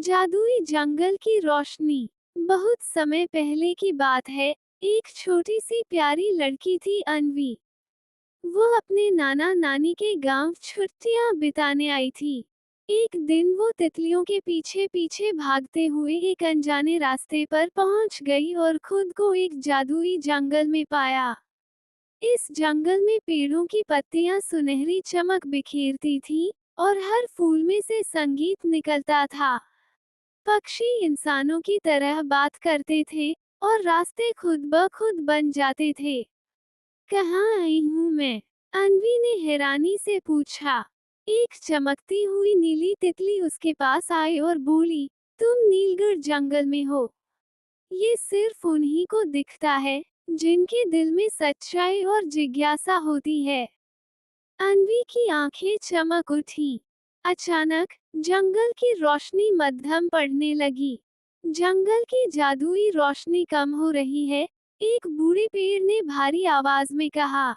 जादुई जंगल की रोशनी। बहुत समय पहले की बात है। एक छोटी सी प्यारी लड़की थी अन्वी। वो अपने नाना नानी के गांव छुट्टियां बिताने आई थी। एक दिन वो तितलियों के पीछे पीछे भागते हुए एक अनजाने रास्ते पर पहुंच गई और खुद को एक जादुई जंगल में पाया। इस जंगल में पेड़ों की पत्तियां सुनहरी चमक बिखेरती थीं और हर फूल में से संगीत निकलता था। पक्षी इंसानों की तरह बात करते थे और रास्ते खुद ब खुद बन जाते थे। कहाँ आई हूँ मैं? अन्वी ने हैरानी से पूछा। एक चमकती हुई नीली तितली उसके पास आई और बोली, तुम नीलगिरी जंगल में हो। ये सिर्फ उन्हीं को दिखता है जिनके दिल में सच्चाई और जिज्ञासा होती है। अन्वी की आंखें चमक उठी। अचानक जंगल की रोशनी मध्यम पड़ने लगी। जंगल की जादुई रोशनी कम हो रही है, एक बूढ़े पेड़ ने भारी आवाज में कहा।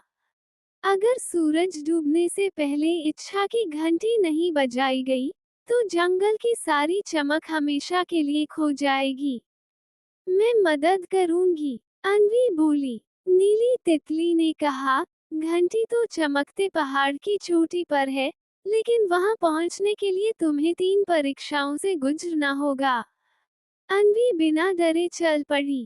अगर सूरज डूबने से पहले इच्छा की घंटी नहीं बजाई गई, तो जंगल की सारी चमक हमेशा के लिए खो जाएगी। मैं मदद करूंगी, अन्वी बोली। नीली तितली ने कहा, घंटी तो चमकते पहाड़ की चोटी पर है, लेकिन वहां पहुंचने के लिए तुम्हें 3 परीक्षाओं से गुजरना होगा। अन्वी बिना डरे चल पड़ी।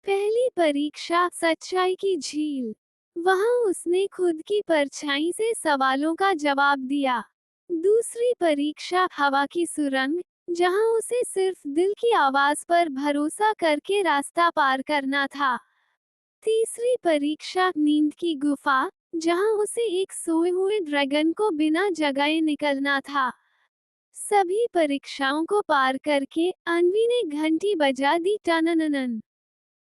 पहली परीक्षा, सच्चाई की झील। वहां उसने खुद की परछाई से सवालों का जवाब दिया। दूसरी परीक्षा, हवा की सुरंग, जहां उसे सिर्फ दिल की आवाज पर भरोसा करके रास्ता पार करना था। तीसरी परीक्षा, नींद की गुफा, जहां उसे एक सोए हुए ड्रैगन को बिना जगाए निकलना था। सभी परीक्षाओं को पार करके अन्वी ने घंटी बजा दी, टनननन।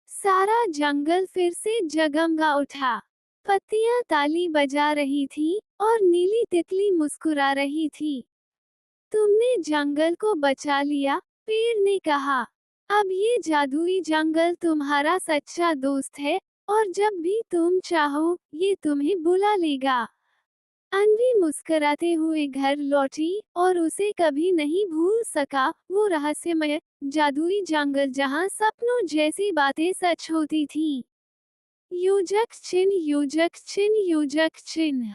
सारा जंगल फिर से जगमगा उठा। पत्तियां ताली बजा रही थीं और नीली तितली मुस्कुरा रही थी। तुमने जंगल को बचा लिया, पेड़ ने कहा। अब ये जादुई जंगल तुम्हारा सच्चा दोस्त है और जब भी तुम चाहो, ये तुम्हें बुला लेगा। अन्वी मुस्कुराते हुए घर लौटी और उसे कभी नहीं भूल सका वो रहस्यमय जादुई जंगल जहां सपनों जैसी बातें सच होती थीं। योजक चिन्ह, योजक चिन्ह, योजक चिन्ह।